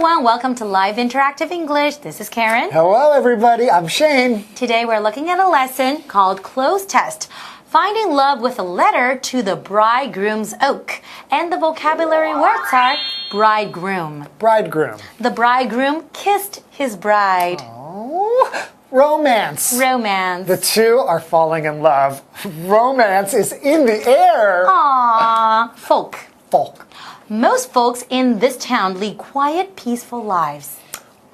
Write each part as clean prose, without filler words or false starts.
everyone, welcome to Live Interactive English. This is Karen. Hello everybody, I'm Shane. Today we're looking at a lesson called Close Test. Finding love with a letter to the bridegroom's oak. And the vocabulary words are bridegroom. Bridegroom. The bridegroom kissed his bride. Oh, romance. Romance. The two are falling in love. Romance is in the air. Aww. Folk. Folk. Most folks in this town lead quiet, peaceful lives.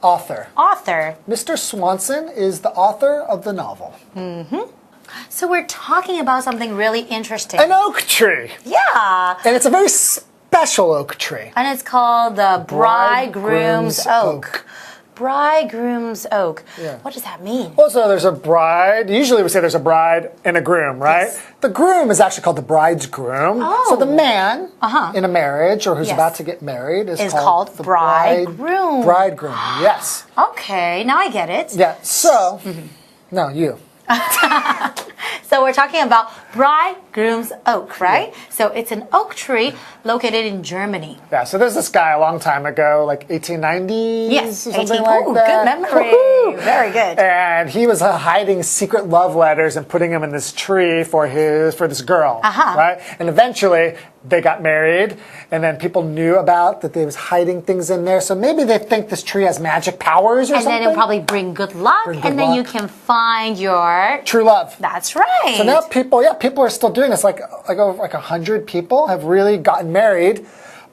Author. Author. Mr. Swanson is the author of the novel. So we're talking about something really interesting. An oak tree. Yeah. And it's a very special oak tree. And it's called the bridegroom's oak. Bridegroom's oak. Yeah. What does that mean? Well, so there's a bride. Usually we say there's a bride and a groom, right? Yes. The groom is actually called the bride's groom. Oh. So the man in a marriage or who's Yes. about to get married is called the bridegroom. Bridegroom, yes. Okay, now I get it. Yeah, so, no, you. So we're talking about bridegroom's oak, right? Yeah. So it's an oak tree located in Germany. Yeah, so there's this guy a long time ago, like 1890s Yes, or something 18. like Ooh, that. good memory. Woohoo! Very good. And he was hiding secret love letters and putting them in this tree for this girl, right? And eventually they got married, and then people knew about that they was hiding things in there. So maybe they think this tree has magic powers or something. And then it'll probably bring good luck, and then you can find your true love. That's right. So now people are still doing this. Like 100 people have really gotten married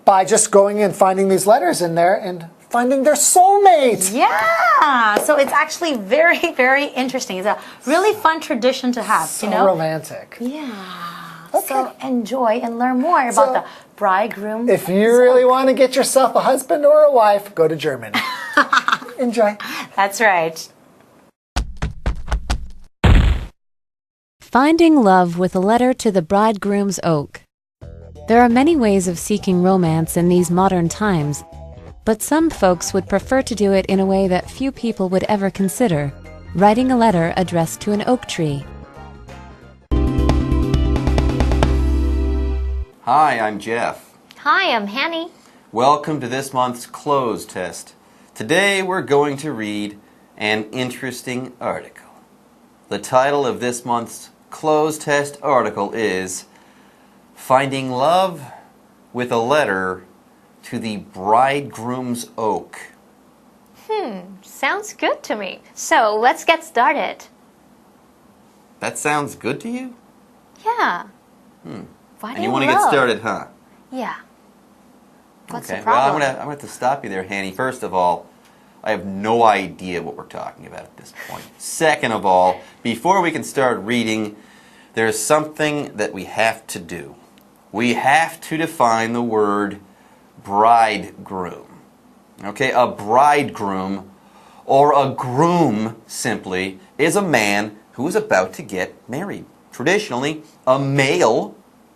by just going and finding these letters in there and finding their soulmate. Yeah. So it's actually very, very interesting. It's a really fun tradition to have. So you know? romantic. Yeah. Okay. So enjoy and learn more about the bridegroom. If you really want to get yourself a husband or a wife, go to Germany. Enjoy. That's right. Finding love with a letter to the bridegroom's oak. There are many ways of seeking romance in these modern times, but some folks would prefer to do it in a way that few people would ever consider, writing a letter addressed to an oak tree. Hi, I'm Jeff. Hi, I'm Hanny. Welcome to this month's close test. Today we're going to read an interesting article. The title of this month's close test article is Finding Love with a Letter to the Bridegroom's Oak. Sounds good to me. So let's get started. That sounds good to you? Yeah. And you want to get started, huh? Yeah. What's Okay, the well, problem? I'm gonna have to stop you there, Hanny. First of all, I have no idea what we're talking about at this point. Second of all, before we can start reading, there's something that we have to do. We have to define the word bridegroom. Okay, a bridegroom, or a groom simply, is a man who is about to get married. Traditionally, a male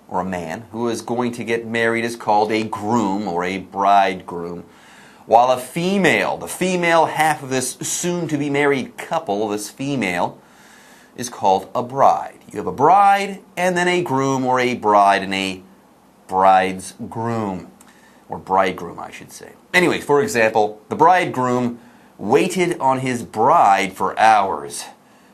or a man who is going to get married is called a groom or a bridegroom, while a female, the female half of this soon-to-be married couple, this female, is called a bride. You have a bride and then a groom or a bride and a bride's groom, or bridegroom I should say. Anyway, for example, the bridegroom waited on his bride for hours.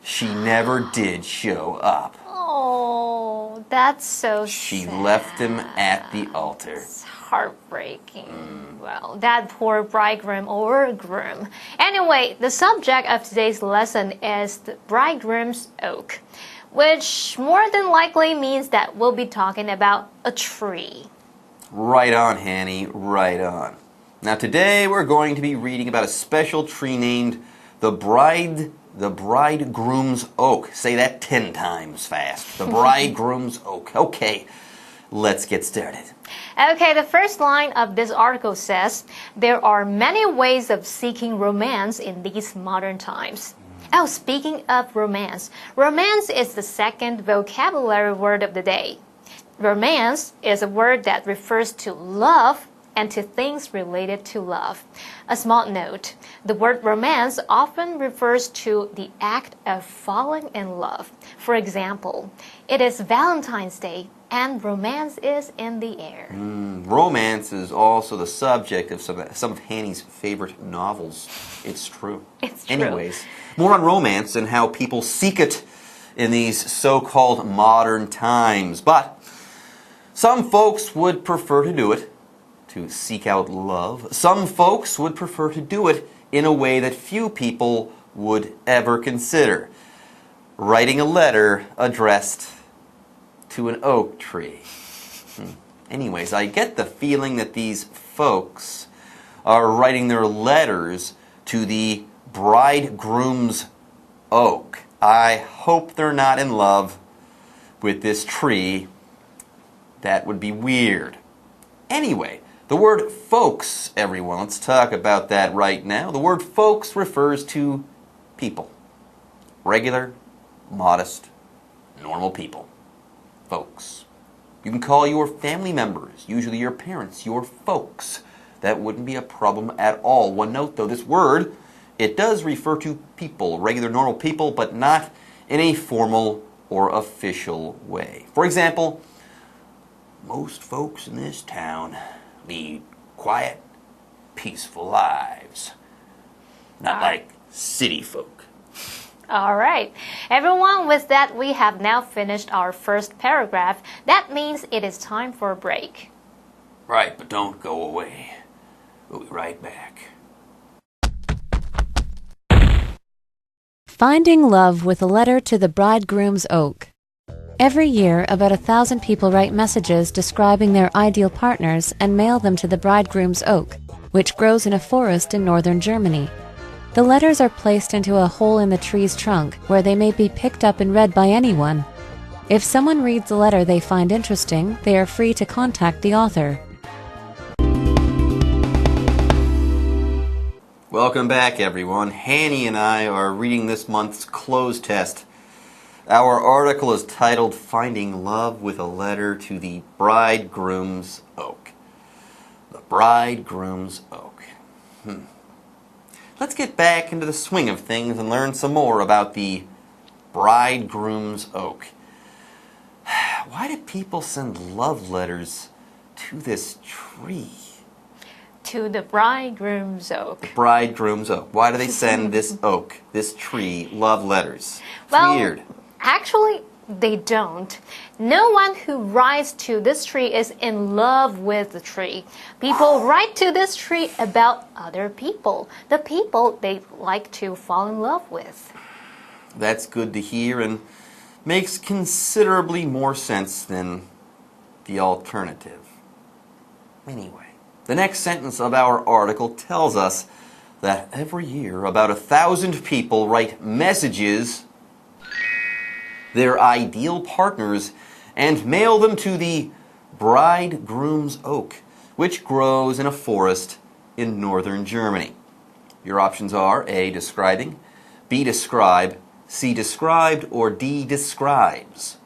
She never did show up. Oh, that's so She sad. left him at the altar. It's heartbreaking. Well, that poor bridegroom or groom. Anyway, the subject of today's lesson is the bridegroom's oak, which more than likely means that we'll be talking about a tree. Right on, Hanny, right on. Now today we're going to be reading about a special tree named the bridegroom's oak. Say that 10 times fast. The bridegroom's oak. Okay, let's get started. Okay, the first line of this article says, there are many ways of seeking romance in these modern times. Oh, speaking of romance, romance is the second vocabulary word of the day. Romance is a word that refers to love and to things related to love. A small note, the word romance often refers to the act of falling in love. For example, it is Valentine's Day and romance is in the air. Romance is also the subject of some of Hanny's favorite novels. It's true. It's true. Anyways, more on romance and how people seek it in these so-called modern times. But some folks would prefer to do it, to seek out love. Some folks would prefer to do it in a way that few people would ever consider. Writing a letter addressed to an oak tree. Anyways, I get the feeling that these folks are writing their letters to the bridegroom's oak. I hope they're not in love with this tree. That would be weird. Anyway, the word folks, everyone, let's talk about that right now. The word folks refers to people. Regular, modest, normal people. Folks. You can call your family members, usually your parents, your folks. That wouldn't be a problem at all. One note though, this word, it does refer to people, regular, normal people, but not in a formal or official way. For example, most folks in this town lead quiet, peaceful lives. Not like city folk. All right. Everyone, with that, we have now finished our first paragraph. That means it is time for a break. Right, but don't go away. We'll be right back. Finding love with a letter to the bridegroom's oak. Every year, about 1,000 people write messages describing their ideal partners and mail them to the bridegroom's oak, which grows in a forest in northern Germany. The letters are placed into a hole in the tree's trunk where they may be picked up and read by anyone. If someone reads a letter they find interesting, they are free to contact the author. Welcome back, everyone. Hanny and I are reading this month's close test. Our article is titled Finding Love with a Letter to the Bridegroom's Oak. The Bridegroom's Oak. Let's get back into the swing of things and learn some more about the bridegroom's oak. Why do people send love letters to this tree? To the bridegroom's oak. The bridegroom's oak. Why do they send this oak, this tree, love letters? It's weird. Actually, they don't. No one who writes to this tree is in love with the tree. People write to this tree about other people, the people they like to fall in love with. That's good to hear and makes considerably more sense than the alternative. Anyway, the next sentence of our article tells us that every year about 1,000 people write messages their ideal partners and mail them to the bridegroom's oak, which grows in a forest in northern Germany. Your options are A, describing, B, describe, C, described, or D, describes.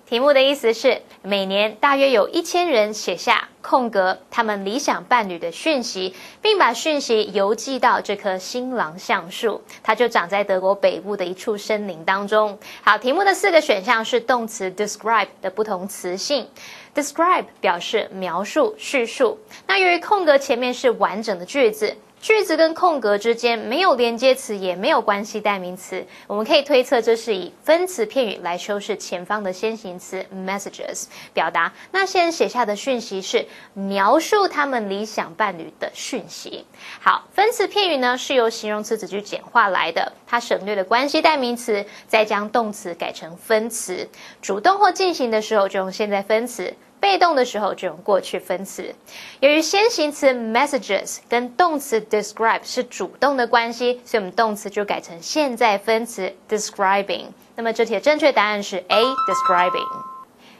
题目的意思是，每年大约有1000人写下空格他们理想伴侣的讯息，并把讯息邮寄到这棵新郎橡树，它就长在德国北部的一处森林当中。好，题目的4个选项是动词 describe 的不同词性。describe 表示描述、叙述，那由于空格前面是完整的句子。句子跟空格之间没有连接词，也没有关系代名词，我们可以推测这是以分词片语来修饰前方的先行词 messages， 表达那些人写下的讯息是描述他们理想伴侣的讯息。好，分词片语呢是由形容词子句简化来的，它省略了关系代名词，再将动词改成分词，主动或进行的时候就用现在分词。被动的时候就用过去分词。由于先行词 messages 跟动词 describe 是主动的关系，所以我们动词就改成现在分词 describing。那么这题的正确答案是 A, describing.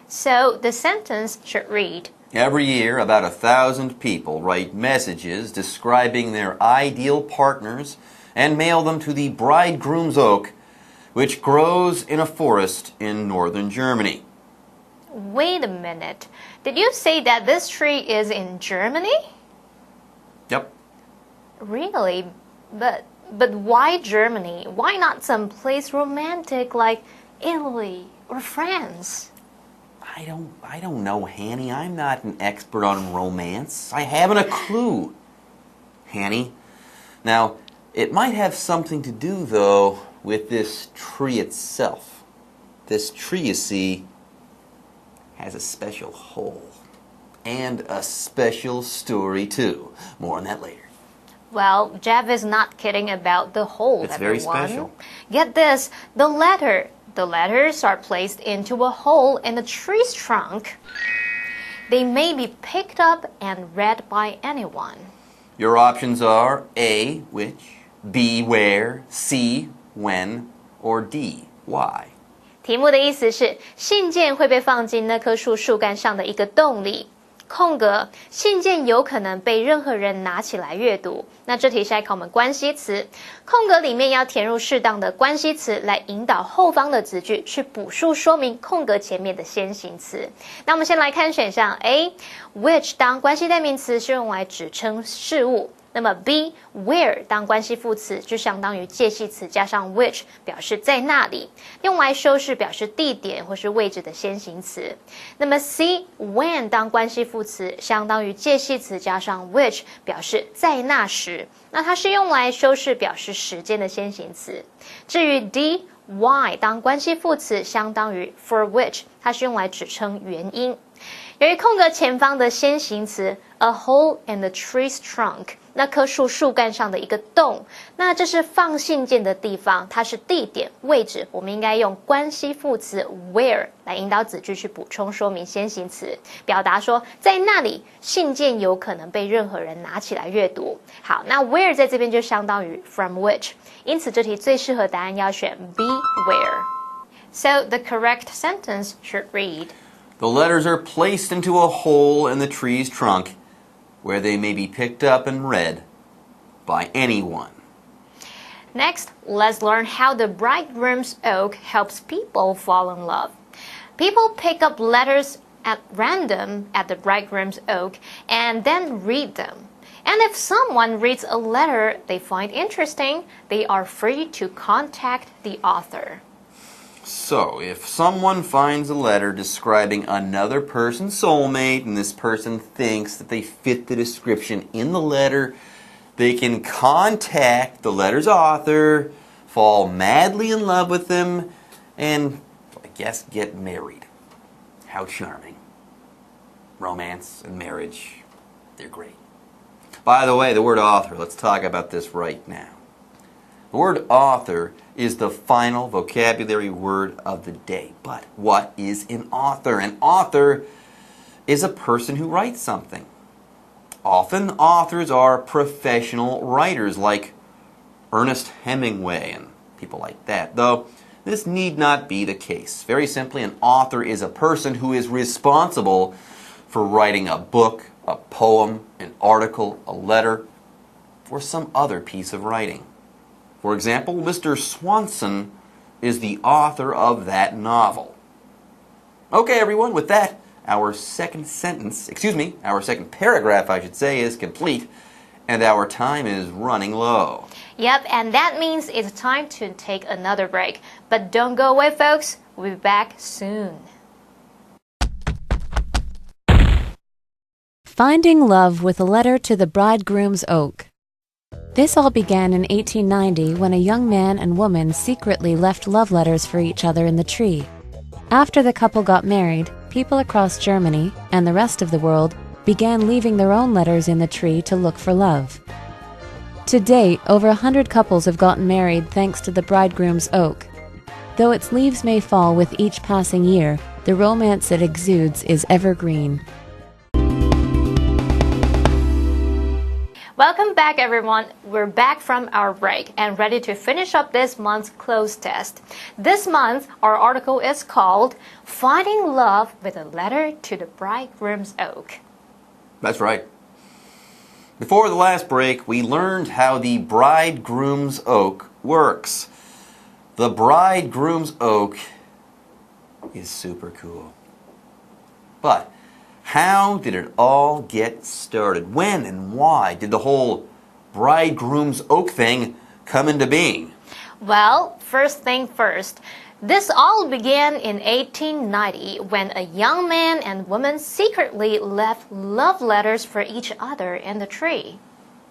So the sentence should read, Every year, about 1,000 people write messages describing their ideal partners and mail them to the bridegroom's oak, which grows in a forest in northern Germany. Wait a minute. Did you say that this tree is in Germany? Yep. Really? But why Germany? Why not someplace romantic like Italy or France? I don't know, Hanny. I'm not an expert on romance. I haven't a clue, Hanny. Now, it might have something to do, though, with this tree itself. This tree, you see, has a special hole. And a special story, too. More on that later. Well, Jeff is not kidding about the hole, It's everyone. very special. Get this, the letters are placed into a hole in the tree's trunk. They may be picked up and read by anyone. Your options are A, which, B, where, C, when, or D, why. 题目的意思是，信件会被放进那棵树干上的一个洞里。空格，信件有可能被任何人拿起来阅读。那这题是来考我们关系词，空格里面要填入适当的关系词来引导后方的子句去补述说明空格前面的先行词。那我们先来看选项 A，which 当关系代名词是用来指称事物。那么 B where 当关系副词就相当于介系词加上 which 表示在那里，用来修饰表示地点或是位置的先行词。那么 C when 当关系副词相当于介系词加上 which 表示在那时，那它是用来修饰表示时间的先行词。至于 D why 当关系副词相当于 for which 它是用来指称原因。由于空格前方的先行词 a hole in the tree's trunk 那棵树干上的一个洞，那这是放信件的地方，它是地点位置，我们应该用关系副词 where 来引导子句去补充说明先行词，表达说在那里信件有可能被任何人拿起来阅读。好，那 where 在这边就相当于 from which， 因此这题最适合答案要选 B where。 So the correct sentence should read:The letters are placed into a hole in the tree's trunk where they may be picked up and read by anyone. Next, let's learn how the bridegroom's oak helps people fall in love. People pick up letters at random at the bridegroom's oak and then read them. And if someone reads a letter they find interesting, they are free to contact the author.So, if someone finds a letter describing another person's soulmate and this person thinks that they fit the description in the letter, they can contact the letter's author, fall madly in love with them, and, I guess, get married. How charming. Romance and marriage, they're great. By the way, the word author, let's talk about this right now.The word author is the final vocabulary word of the day. But what is an author? An author is a person who writes something. Often authors are professional writers like Ernest Hemingway and people like that, though this need not be the case. Very simply, an author is a person who is responsible for writing a book, a poem, an article, a letter, or some other piece of writing.For example, Mr. Swanson is the author of that novel. Okay, everyone, with that, our second paragraph, I should say, is complete, and our time is running low. Yep, and that means it's time to take another break. But don't go away, folks. We'll be back soon. Finding Love with a Letter to the Bridegroom's Oak.This all began in 1890 when a young man and woman secretly left love letters for each other in the tree. After the couple got married, people across Germany and the rest of the world began leaving their own letters in the tree to look for love. To date, over 100 couples have gotten married thanks to the bridegroom's oak. Though its leaves may fall with each passing year, the romance it exudes is evergreen.Welcome back, everyone. We're back from our break and ready to finish up this month's close test. This month, our article is called Finding Love with a Letter to the Bridegroom's Oak. That's right. Before the last break, we learned how the bridegroom's oak works. The bridegroom's oak is super cool. But how did it all get started? When and why did the whole bridegroom's oak thing come into being? Well, first thing first. This all began in 1890 when a young man and woman secretly left love letters for each other in the tree.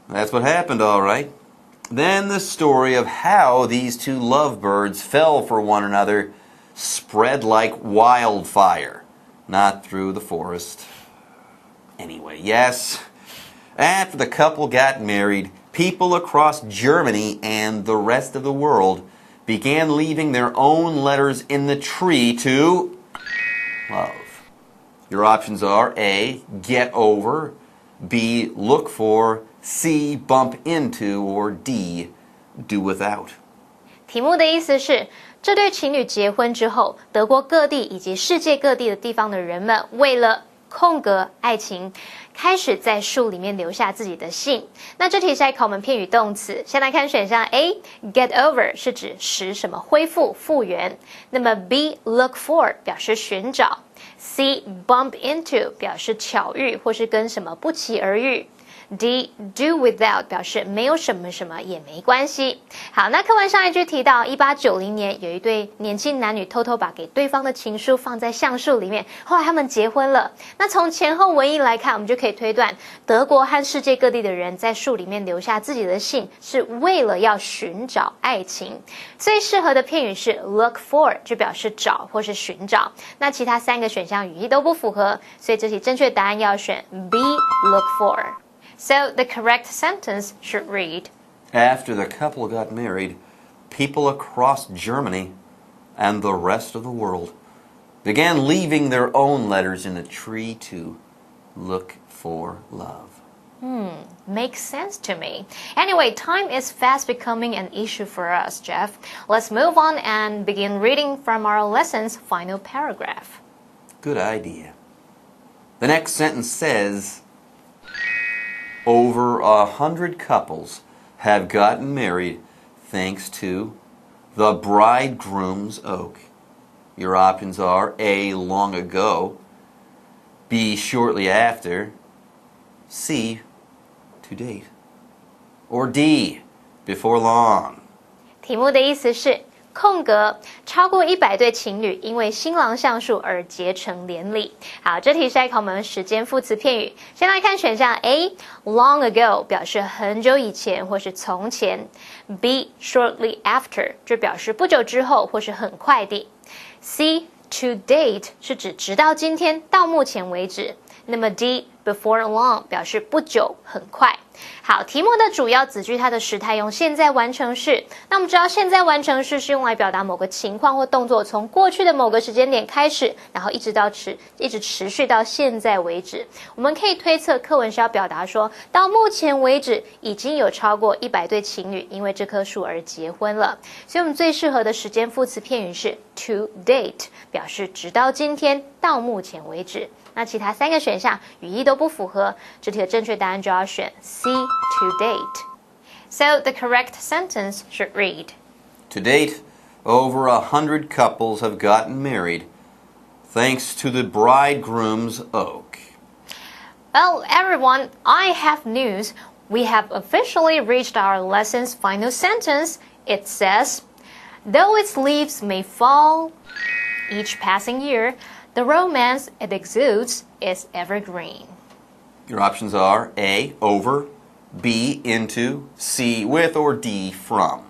That's what happened, all right. Then the story of how these two lovebirds fell for one another spread like wildfire, not through the forest. Anyway, yes, after the couple got married, people across Germany and the rest of the world began leaving their own letters in the tree to love. Your options are A, get over, B, look for, C, bump into, or D, do without. 题目的意思是，这对情侣结婚之后，德国各地以及世界各地的地方的人们，为了空格爱情，开始在树里面留下自己的信。那这题是在考我们片语动词，先来看选项 A get over 是指使什么恢复复原，那么 B look for 表示寻找， C bump into 表示巧遇或是跟什么不期而遇， D do without 表示没有什么什么也没关系。好，那课文上一句提到1890年有一对年轻男女偷偷把给对方的情书放在橡树里面，后来他们结婚了。那从前后文意来看，我们就可以推断德国和世界各地的人在树里面留下自己的信是为了要寻找爱情。最适合的片语是 look for 就表示找或是寻找，那其他三个选项语义都不符合，所以这题正确答案要选 B look for。So the correct sentence should read, After the couple got married, people across Germany and the rest of the world began leaving their own letters in a tree to look for love. Makes sense to me. Anyway, time is fast becoming an issue for us, Jeff. Let's move on and begin reading from our lesson's final paragraph. Good idea. The next sentence says, Over 100 couples have gotten married thanks to the bridegroom's oak. Your options are A, long ago, B, shortly after, C, to date, or D, before long. 题目的意思是空格超过100对情侣因为新郎橡树而结成连理。好，这题是在考我们时间副词片语。先来看选项 A long ago 表示很久以前或是从前， B shortly after 就表示不久之后或是很快地， C to date 是指直到今天到目前为止，那么 D before long 表示不久很快。好，题目的主要子句它的时态用现在完成式，那我们知道现在完成式是用来表达某个情况或动作从过去的某个时间点开始，然后一直持续到现在为止。我们可以推测课文是要表达说到目前为止已经有超过100对情侣因为这棵树而结婚了，所以我们最适合的时间副词片语是 to date 表示直到今天到目前为止。那其他三个选项语义都不符合，这题的正确答案就要选 C to date. So the correct sentence should read, To date, over 100 couples have gotten married thanks to the bridegroom's oak. Well, everyone, I have news. We have officially reached our lesson's final sentence. It says, Though its leaves may fall each passing year, the romance it exudes is evergreen. Your options are A, over, B, into, C, with, or D, from.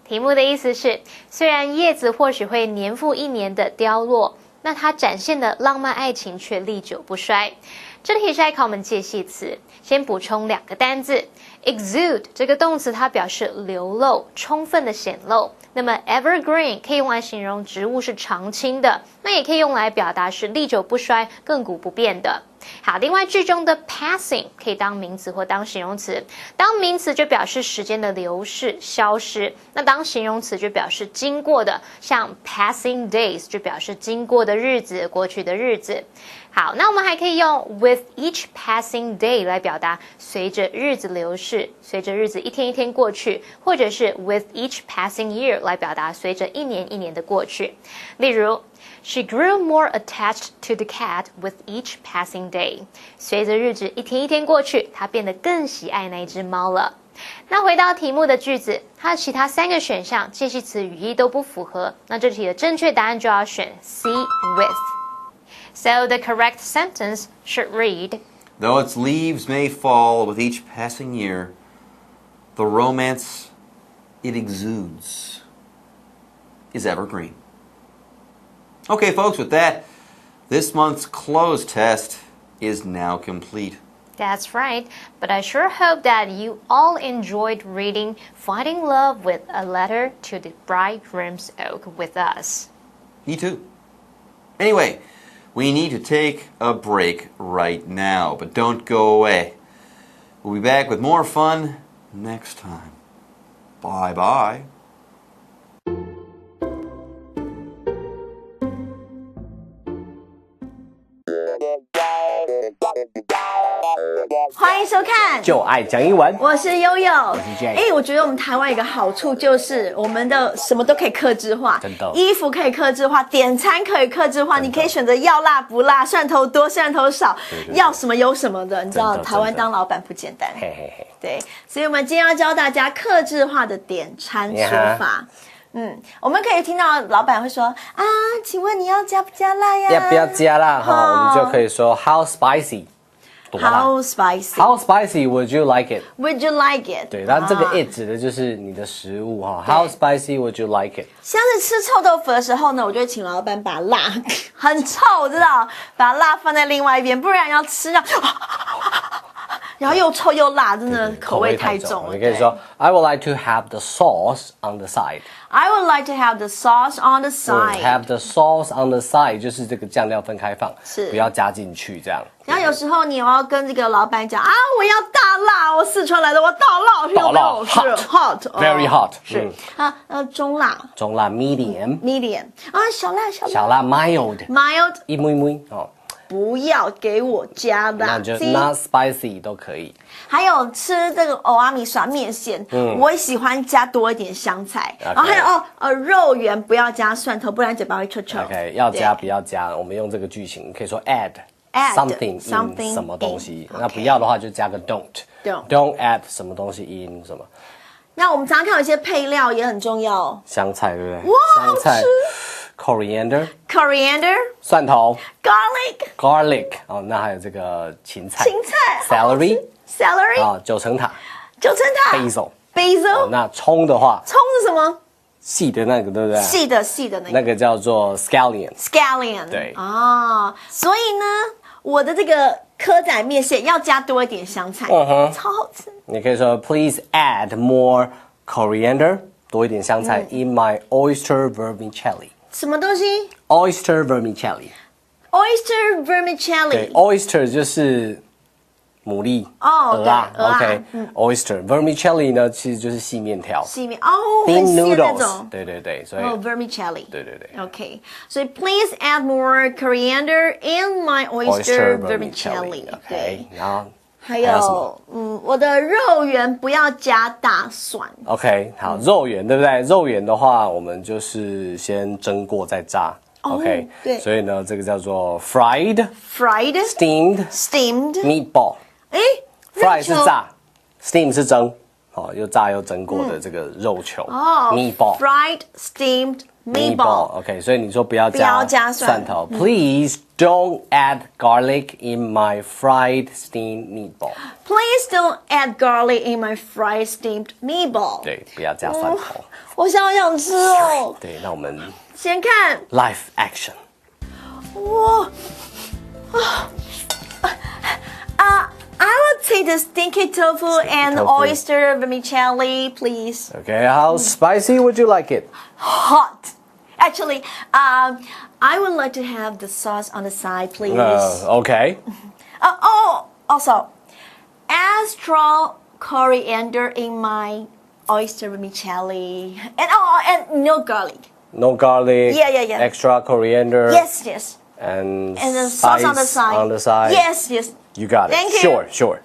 题目的意思是，虽然叶子或许会年复一年的凋落，那它展现的浪漫爱情却历久不衰。这题是在考我们介系词，先补充2个单字。exude 这个动词它表示流露、充分的显露。那么 evergreen 可以用来形容植物是常青的，那也可以用来表达是历久不衰、亘古不变的。好，另外句中的 passing 可以当名词或当形容词。当名词就表示时间的流逝、消失，那当形容词就表示经过的，像 passing days 就表示经过的日子、过去的日子。好，那我们还可以用 with each passing day 来表达随着日子流逝，随着日子一天一天过去，或者是 with each passing year 来表达随着一年一年的过去。例如 She grew more attached to the cat with each passing day. 随着日子一天一天过去，她变得更喜爱那只猫了。那回到题目的句子，它的其他3个选项介系词语义都不符合，那这题的正确答案就要选 C with. So the correct sentence should read, Though its leaves may fall with each passing year, the romance it exudes is evergreen. Okay, folks, with that, this month's close test is now complete. That's right, but I sure hope that you all enjoyed reading Finding Love with a Letter to the Bridegroom's Oak with us. Me too. Anyway, we need to take a break right now, but don't go away. We'll be back with more fun next time. Bye-bye. 欢迎收看，就爱讲英文。我是悠悠，我是 Jay。我觉得我们台湾有一个好处就是我们的什么都可以客制化，真的，衣服可以客制化，点餐可以客制化，你可以选择要辣不辣，蒜头多蒜头少，要什么有什么的。你知道台湾当老板不简单，嘿嘿嘿。对，所以我们今天要教大家客制化的点餐说法。我们可以听到老板会说啊，请问你要加不加辣呀？要不要加辣哈？我们就可以说 How spicy？ How spicy? How spicy would you like it? Would you like it? 对，那这个 it 指的就是你的食物哈。How spicy would you like it? 像是吃臭豆腐的时候呢，我就会请老板把辣很臭，我知道，把辣放在另外一边，不然要吃到。然后又臭又辣，真的口味太重了。你可以说 I would like to have the sauce on the side. I would like to have the sauce on the side. Have the sauce on the side 就是这个酱料分开放，是不要加进去这样。然后有时候你要跟这个老板讲啊，我要大辣，我四川来的，我大辣，大辣是 hot, very hot， 是中辣，中辣 medium 啊，小辣小辣 mild 一妹妹哦。不要给我加辣，那就 not spicy 都可以。还有吃这个欧阿米刷面线，我也喜欢加多一点香菜。然后还有肉圆不要加蒜头，不然嘴巴会臭臭。OK， 要加不要加，我们用这个句型可以说 add something in 什么东西。那不要的话就加个 don't add 什么东西 in 什么。那我们常常看有一些配料也很重要，香菜对不对？哇，香菜。Coriander 蒜头 garlic 哦，那还有这个芹菜 celery 九层塔 basil 那葱的话，葱是什么？细的那个对不对？细的那个，那个叫做 scallion 对所以呢，我的这个蚵仔面线要加多一点香菜，超好吃。你可以说 Please add more coriander 多一点香菜 in my oyster vermicelli。什么东西 ？Oyster vermicelli。对 ，oyster 就是牡蛎鹅啊 ，OK。oyster vermicelli 呢，其实就是细面条。thin noodles。对，所以vermicelli。对。OK， 所以 please add more coriander in my oyster vermicelli。OK， 然后。还有，我的肉圆不要加大蒜。OK， 好，肉圆对不对？肉圆的话，我们就是先蒸过再炸。OK， 对，所以呢，这个叫做 fried steamed meatball。fry 是炸 ，steam 是蒸，又炸又蒸过的这个肉球。meatball fried steamed meatball。 OK， 所以你说不要加蒜头。Please don't add garlic in my fried steamed meatball. Please don't add garlic in my fried steamed meatball. 对，不要加蒜头。我想吃哦。对，那我们先看 live action。I will take the stinky tofu and oyster vermicelli, please. Okay, how spicy would you like it? Hot. Actually, I would like to have the sauce on the side, please. Okay. Also, add strong coriander in my oyster vermicelli, and no garlic. No garlic. Yeah. Extra coriander. Yes. And the sauce on the side. On the side. Yes. You got it. Thank you. Sure.